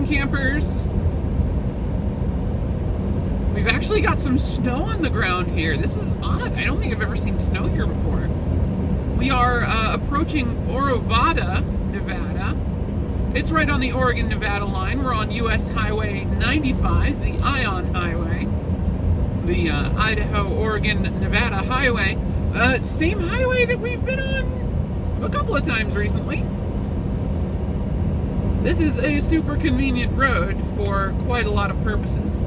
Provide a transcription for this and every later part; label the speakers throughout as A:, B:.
A: morning, campers. We've actually got some snow on the ground here. This is odd. I don't think I've ever seen snow here before. We are approaching Orovada, Nevada. It's right on the Oregon-Nevada line. We're on US Highway 95, the Ion Highway. The Idaho-Oregon-Nevada Highway. Same highway that we've been on a couple of times recently. This is a super convenient road for quite a lot of purposes.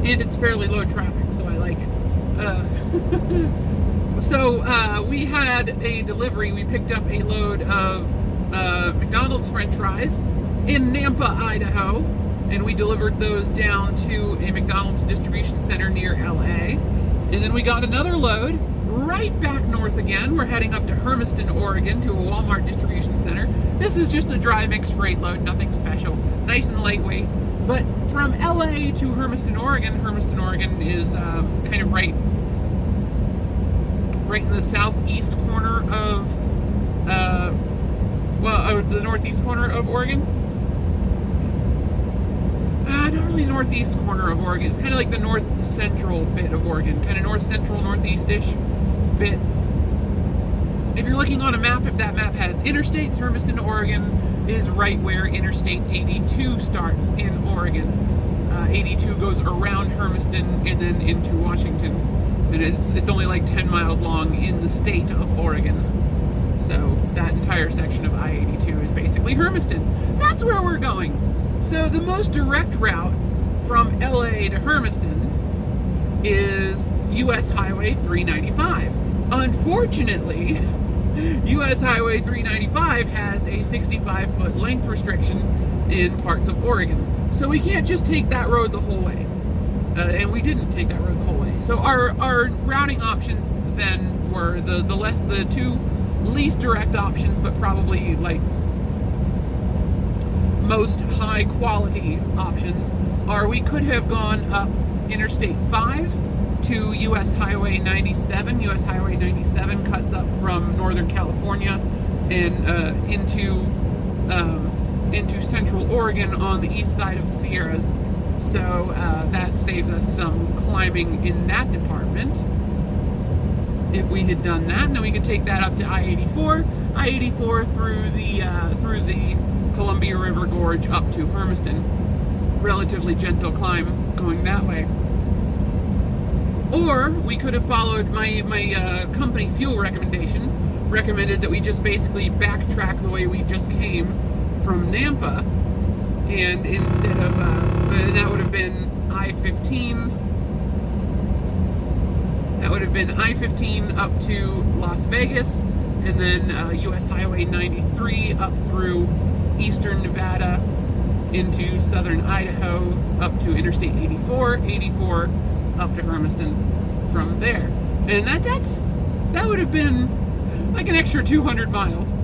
A: And it's fairly low traffic, so I like it. So we had a delivery. We picked up a load of McDonald's French fries in Nampa, Idaho, and we delivered those down to a McDonald's distribution center near LA. And then we got another load right back north again. We're heading up to Hermiston, Oregon, to a Walmart distribution center. This is just a dry mix freight load, nothing special, nice and lightweight. But from LA to Hermiston, Oregon is kind of right in the southeast corner of, the northeast corner of Oregon. Not really the northeast corner of Oregon. It's kind of like the north central bit of Oregon, kind of north central, northeast-ish bit. If you're looking on a map, if that map has interstates, Hermiston, Oregon is right where Interstate 82 starts in Oregon. 82 goes around Hermiston and then into Washington. And it's only like 10 miles long in the state of Oregon. So that entire section of I-82 is basically Hermiston. That's where we're going. So the most direct route from LA to Hermiston is US Highway 395. Unfortunately, US Highway 395 has a 65-foot length restriction in parts of Oregon. So we can't just take that road the whole way. And we didn't take that road the whole way. So our routing options then were the two least direct options, but probably like most high quality options are we could have gone up Interstate 5 to US Highway 97. US Highway 97 cuts up from Northern California and into Central Oregon on the east side of the Sierras. So that saves us some climbing in that department. If we had done that, and then we could take that up to I-84 through the Columbia River Gorge up to Hermiston. Relatively gentle climb going that way. Or we could have followed my company fuel recommended that we just basically backtrack the way we just came from Nampa, and instead of that would have been I-15. That would have been I-15 up to Las Vegas, and then US Highway 93 up through eastern Nevada into southern Idaho up to Interstate 84 up to Hermiston from there. And that would have been like an extra 200 miles,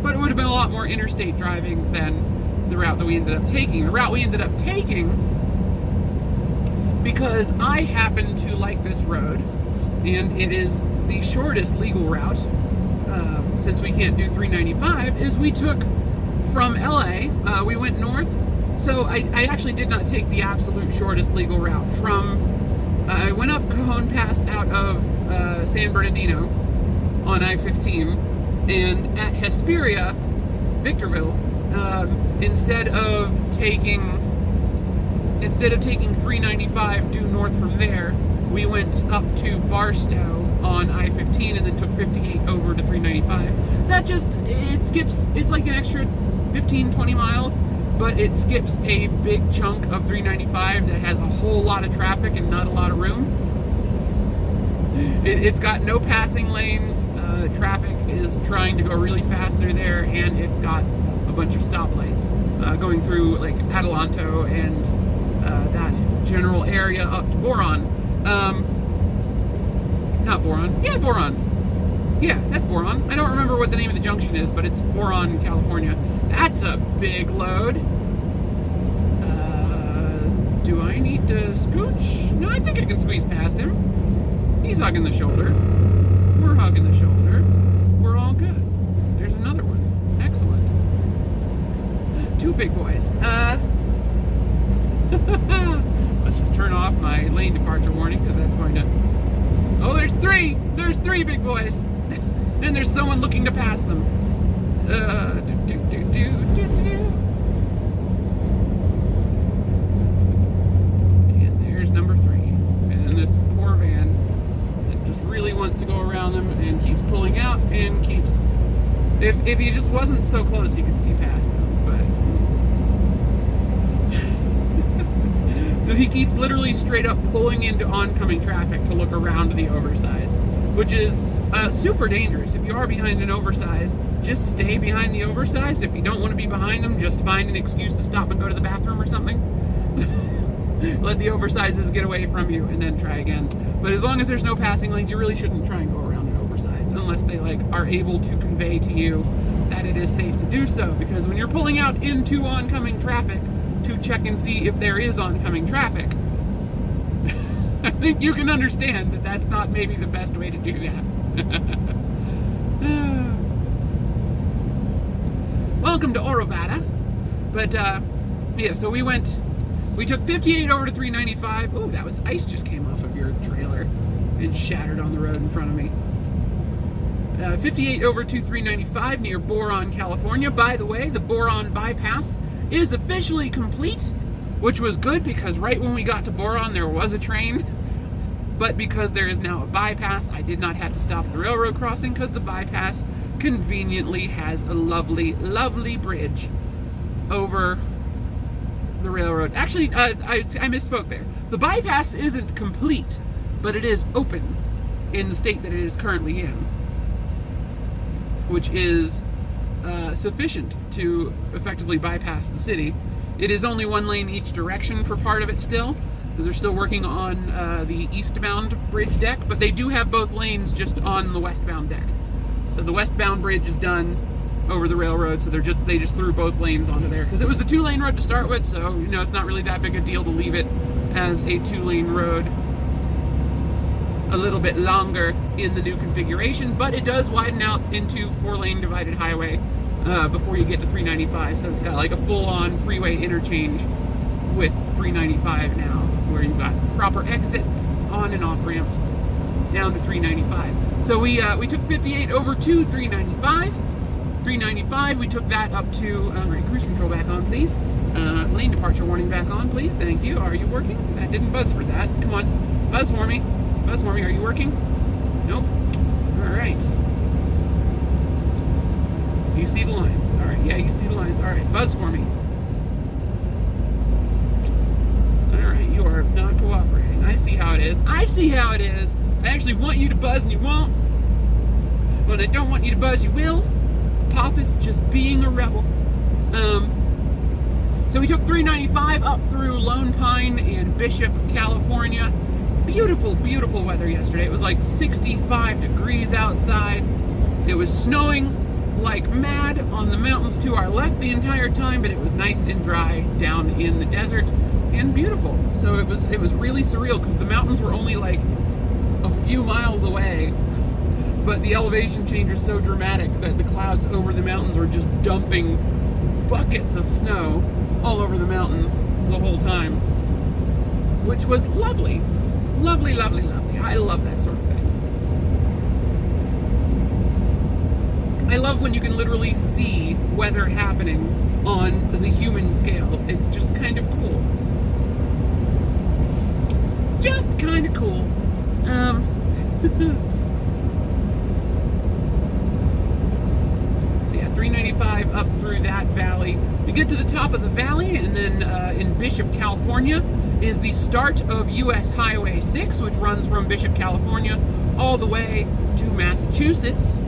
A: but it would have been a lot more interstate driving than the route that we ended up taking. The route we ended up taking, because I happen to like this road, and it is the shortest legal route, since we can't do 395, is we took from LA, we went north. So I actually did not take the absolute shortest legal route. I went up Cajon Pass out of San Bernardino on I-15, and at Hesperia, Victorville, instead of taking 395 due north from there, we went up to Barstow on I-15 and then took 58 over to 395. It's like an extra 15-20 miles, but it skips a big chunk of 395 that has a whole lot of traffic and not a lot of room. It's got no passing lanes, traffic is trying to go really fast through there, and it's got a bunch of stoplights going through like Adelanto and that general area up to Boron. Not Boron. Yeah, Boron. Yeah, that's Boron. I don't remember what the name of the junction is, but it's Boron, California. That's a big load. Do I need to scooch? No, I think I can squeeze past him. He's hugging the shoulder. We're hugging the shoulder. We're all good. There's another one. Excellent. big boys. Let's just turn off my lane departure warning because that's going to... Oh, there's three! There's three big boys! And there's someone looking to pass them. And there's number 3. And this poor van that just really wants to go around them and keeps pulling out and keeps... If he just wasn't so close, he could see past them, but... So he keeps literally straight up pulling into oncoming traffic to look around the oversize, which is super dangerous. If you are behind an oversize, just stay behind the oversize. If you don't want to be behind them, just find an excuse to stop and go to the bathroom or something. Let the oversizes get away from you and then try again. But as long as there's no passing lanes, you really shouldn't try and go around an oversize unless they are able to convey to you that it is safe to do so. Because when you're pulling out into oncoming traffic to check and see if there is oncoming traffic, I think you can understand that that's not maybe the best way to do that. Welcome to Orovada. But yeah, so we took 58 over to 395. Oh, that was ice just came off of your trailer and shattered on the road in front of me. 58 over to 395 near Boron, California. By the way, the Boron bypass is officially complete, which was good because right when we got to Boron there was a train, but because there is now a bypass, I did not have to stop at the railroad crossing because the bypass conveniently has a lovely, lovely bridge over the railroad. Actually, I misspoke there. The bypass isn't complete, but it is open in the state that it is currently in, which is sufficient to effectively bypass the city. It is only one lane each direction for part of it still, because they're still working on the eastbound bridge deck, but they do have both lanes just on the westbound deck. So the westbound bridge is done over the railroad, so they just threw both lanes onto there, because it was a 2-lane road to start with, so it's not really that big a deal to leave it as a 2-lane road a little bit longer in the new configuration, but it does widen out into 4-lane divided highway before you get to 395, so it's got like a full-on freeway interchange with 395 now, where you've got proper exit on and off ramps down to 395. So we took 58 over to 395. 395, we took that up to, right, cruise control back on, please. Lane departure warning back on, please. Thank you. Are you working? That didn't buzz for that. Come on, buzz for me. Buzz for me. Are you working? Nope. All right. You see the lines. All right. Yeah, you see the lines. All right. Buzz for me. All right. You are not cooperating. I see how it is. I see how it is. I actually want you to buzz and you won't. When I don't want you to buzz, you will. Apophis just being a rebel. So we took 395 up through Lone Pine and Bishop, California. Beautiful, beautiful weather yesterday. It was like 65 degrees outside. It was snowing like mad on the mountains to our left the entire time, but it was nice and dry down in the desert and beautiful. So it was really surreal because the mountains were only like a few miles away, but the elevation change is so dramatic that the clouds over the mountains are just dumping buckets of snow all over the mountains the whole time, which was lovely. Lovely, lovely, lovely. I love that sort of thing. I love when you can literally see weather happening on the human scale. It's just kind of cool. Just kind of cool. Yeah, 395 up through that valley. We get to the top of the valley, and then in Bishop, California, is the start of US Highway 6, which runs from Bishop, California, all the way to Massachusetts.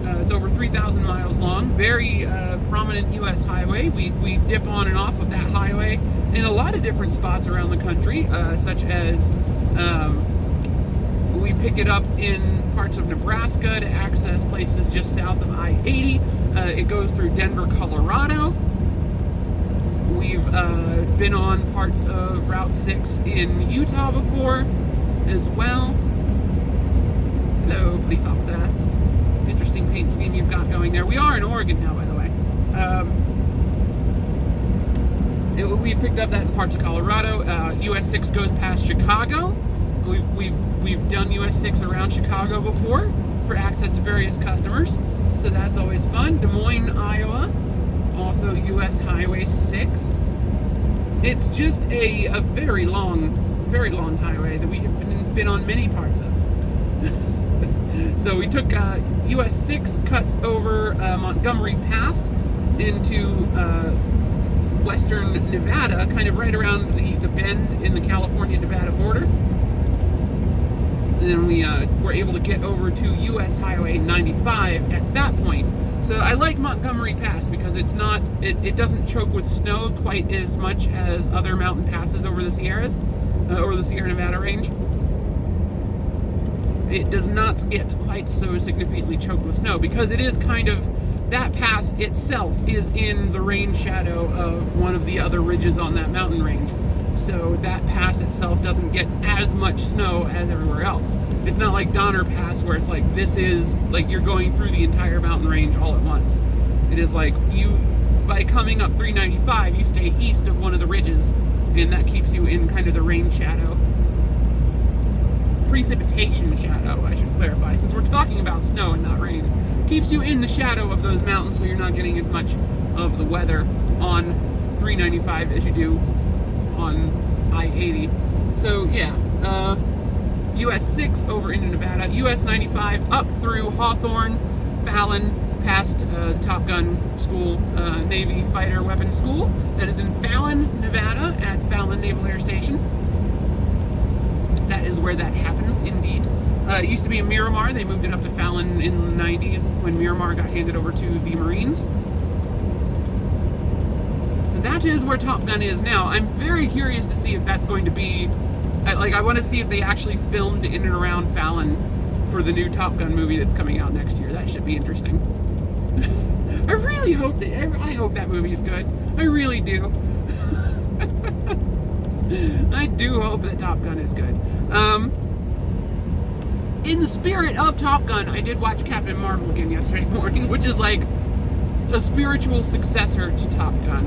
A: It's over 3,000 miles long. Very prominent US highway. We dip on and off of that highway in a lot of different spots around the country, such as we pick it up in parts of Nebraska to access places just south of I-80. It goes through Denver, Colorado. We've been on parts of Route 6 in Utah before as well. Hello, police officer. Interesting paint scheme you've got going there. We are in Oregon now, by the way. We've picked up that in parts of Colorado. US 6 goes past Chicago. We've done US 6 around Chicago before for access to various customers, so that's always fun. Des Moines, Iowa, also US Highway 6. It's just a very long highway that we have been on many parts of. So we took US 6, cuts over Montgomery Pass into western Nevada, kind of right around the bend in the California-Nevada border. And then we were able to get over to US Highway 95 at that point. So I like Montgomery Pass because it's not, it doesn't choke with snow quite as much as other mountain passes over the Sierras, or the Sierra Nevada range. It does not get quite so significantly choked with snow because it is kind of, that pass itself is in the rain shadow of one of the other ridges on that mountain range. So that pass itself doesn't get as much snow as everywhere else. It's not like Donner Pass where it's like, this is like you're going through the entire mountain range all at once. It is like by coming up 395, you stay east of one of the ridges, and that keeps you in kind of the rain shadow. Precipitation shadow, I should clarify, since we're talking about snow and not rain. Keeps you in the shadow of those mountains, so you're not getting as much of the weather on 395 as you do on I-80. So yeah, US 6 over into Nevada, US 95 up through Hawthorne, Fallon, past Top Gun School, Navy Fighter Weapons School. That is in Fallon, Nevada, at Fallon Naval Air Station. That is where that happens, indeed. It used to be in Miramar. They moved it up to Fallon in the 90s when Miramar got handed over to the Marines. So that is where Top Gun is now. I'm very curious to see if that's going to be... I want to see if they actually filmed in and around Fallon for the new Top Gun movie that's coming out next year. That should be interesting. I really hope that... I hope that movie is good. I really do. I do hope that Top Gun is good. In the spirit of Top Gun, I did watch Captain Marvel again yesterday morning, which is like a spiritual successor to Top Gun,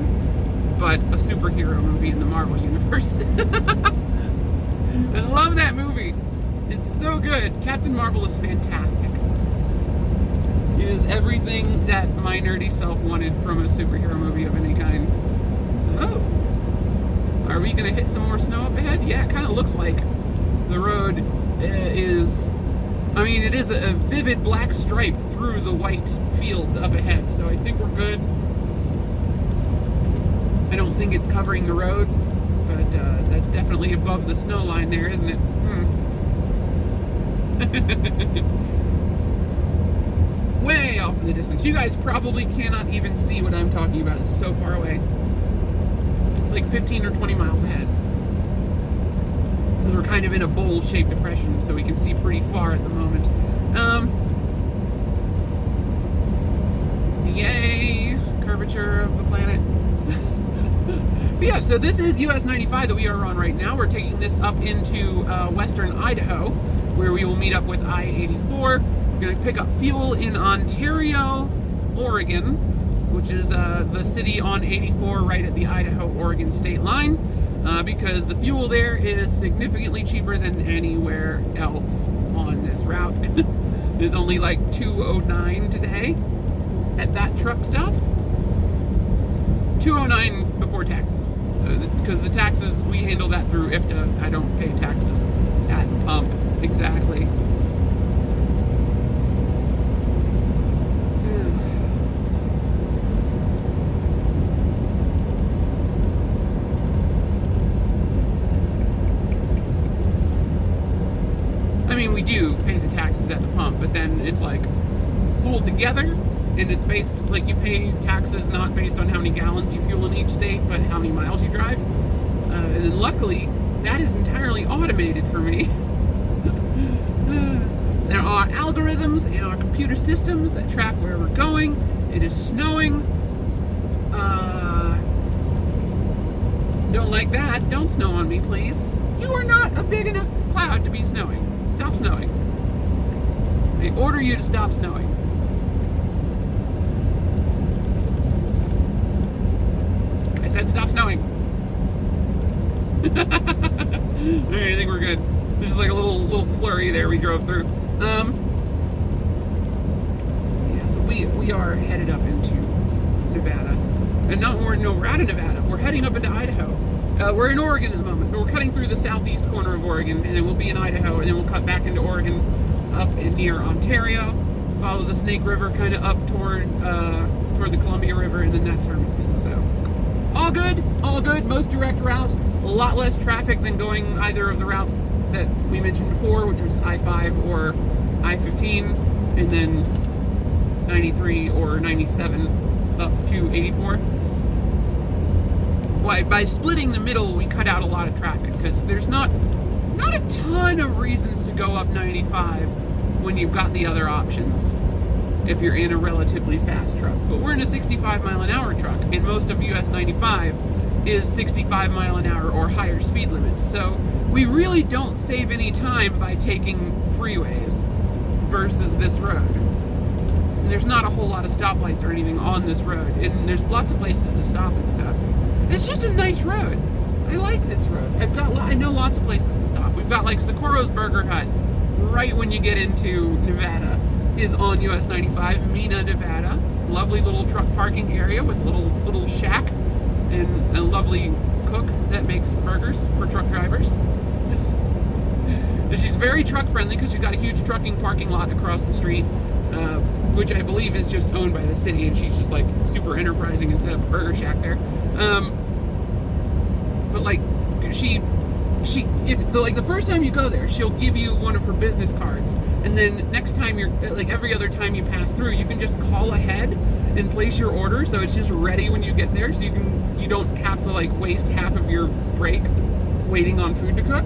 A: but a superhero movie in the Marvel universe. I love that movie. It's so good. Captain Marvel is fantastic. It is everything that my nerdy self wanted from a superhero movie of any kind. Oh. Are we going to hit some more snow up ahead? Yeah, it kind of looks like the road is... I mean, it is a vivid black stripe through the white field up ahead, so I think we're good. I don't think it's covering the road, but that's definitely above the snow line there, isn't it? Way off in the distance. You guys probably cannot even see what I'm talking about. It's so far away. It's like 15 or 20 miles ahead. We're kind of in a bowl-shaped depression, so we can see pretty far at the moment. Yay! Curvature of the planet. But yeah, so this is US 95 that we are on right now. We're taking this up into western Idaho, where we will meet up with I-84. We're going to pick up fuel in Ontario, Oregon, which is the city on 84 right at the Idaho-Oregon state line. Because the fuel there is significantly cheaper than anywhere else on this route. It's only like $2.09 today at that truck stop. $2.09 before taxes. Because the taxes, we handle that through IFTA. I don't pay taxes at the pump. Exactly. I mean, we do pay the taxes at the pump, but then it's like pooled together, and it's based, like, you pay taxes not based on how many gallons you fuel in each state, but how many miles you drive. And then luckily, that is entirely automated for me. There are algorithms in our computer systems that track where we're going. It is snowing. Don't like that. Don't snow on me, please. You are not a big enough cloud to be snowing. Stop snowing. I order you to stop snowing. I said stop snowing. Alright, I think we're good. There's just like a little flurry there we drove through. Yeah, so we are headed up into Nevada. And we're out of Nevada. We're heading up into Idaho. We're in Oregon at the moment. We're cutting through the southeast corner of Oregon, and then we'll be in Idaho, and then we'll cut back into Oregon up in near Ontario, follow the Snake River kind of up toward the Columbia River, and then that's Hermiston. So all good, most direct route, a lot less traffic than going either of the routes that we mentioned before, which was I-5 or I-15, and then 93 or 97 up to 84. By splitting the middle, we cut out a lot of traffic, because there's not a ton of reasons to go up 95 when you've got the other options if you're in a relatively fast truck. But we're in a 65-mile-an-hour truck, and most of US 95 is 65 mile an hour or higher speed limits. So we really don't save any time by taking freeways versus this road. And there's not a whole lot of stoplights or anything on this road, and there's lots of places to stop and stuff. It's just a nice road. I like this road. I know lots of places to stop. We've got like Socorro's Burger Hut right when you get into Nevada is on US 95, Mena, Nevada. Lovely little truck parking area with a little shack and a lovely cook that makes burgers for truck drivers. And she's very truck friendly because she's got a huge trucking parking lot across the street, which I believe is just owned by the city, and she's just like super enterprising and set up a burger shack there. But like if the first time you go there, she'll give you one of her business cards, and then next time you're like every other time you pass through, you can just call ahead and place your order, so it's just ready when you get there, so you don't have to like waste half of your break waiting on food to cook.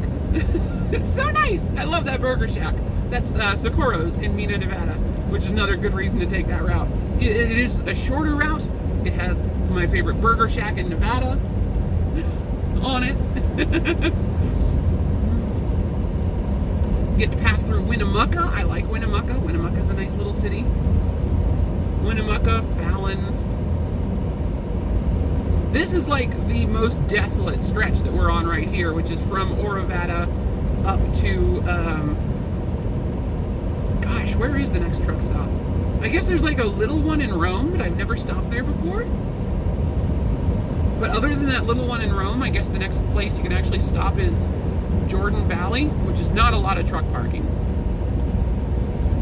A: It's so nice. I love that burger shack. That's Socorro's in Mena, Nevada, which is another good reason to take that route. It is a shorter route. It has my favorite burger shack in Nevada on it. Get to pass through Winnemucca. I like Winnemucca. Winnemucca's a nice little city. Winnemucca, Fallon. This is like the most desolate stretch that we're on right here, which is from Orovada up to, gosh, where is the next truck stop? I guess there's like a little one in Rome, but I've never stopped there before. But other than that little one in Rome, I guess the next place you can actually stop is Jordan Valley, which is not a lot of truck parking.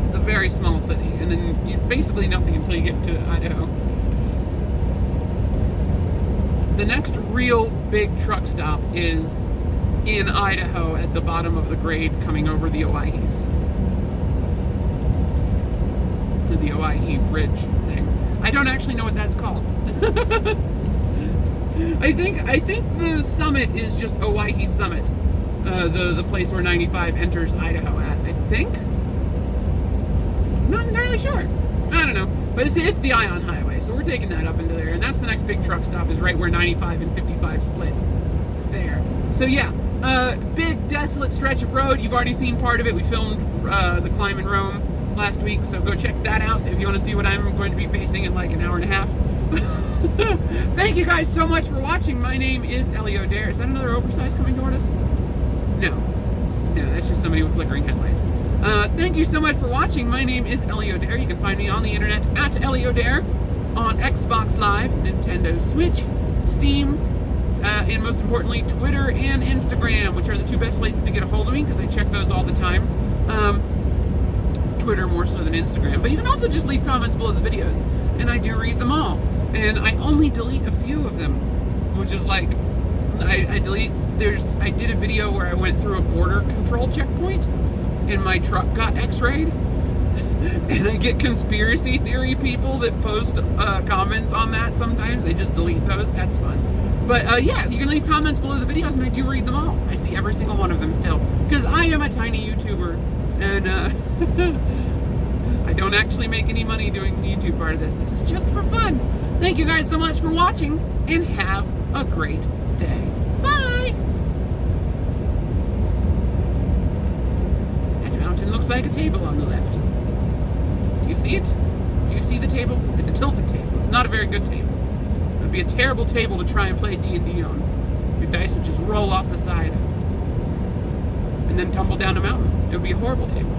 A: It's a very small city, and then basically nothing until you get to Idaho. The next real big truck stop is in Idaho at the bottom of the grade coming over the Owyhees. The Owyhee Bridge thing. I don't actually know what that's called. I think the summit is just Owyhee Summit. The place where 95 enters Idaho at, I think. I'm not entirely sure. I don't know. But it's the Ion Highway, so we're taking that up into there, and that's the next big truck stop, is right where 95 and 55 split. There. So yeah, big desolate stretch of road. You've already seen part of it. We filmed the climb in Rome last week, so go check that out if you want to see what I'm going to be facing in like an hour and a half. Thank you guys so much for watching. My name is Ellie O'Dare. Is that another oversized coming toward us? No, that's just somebody with flickering headlights. Thank you so much for watching. My name is Ellie O'Dare. You can find me on the internet at Ellie O'Dare, on Xbox Live, Nintendo Switch, Steam, and most importantly, Twitter and Instagram, which are the two best places to get a hold of me, because I check those all the time. Twitter more so than Instagram. But you can also just leave comments below the videos, and I do read them all. And I only delete a few of them, which is like, I did a video where I went through a border control checkpoint, and my truck got x-rayed, and I get conspiracy theory people that post comments on that sometimes. They just delete those. That's fun. But yeah, you can leave comments below the videos, and I do read them all. I see every single one of them still, because I am a tiny YouTuber, and I don't actually make any money doing the YouTube part of this. This is just for fun. Thank you guys so much for watching, and have a great day. Bye! That mountain looks like a table on the left. Do you see it? Do you see the table? It's a tilted table. It's not a very good table. It would be a terrible table to try and play D&D on. Your dice would just roll off the side and then tumble down a mountain. It would be a horrible table.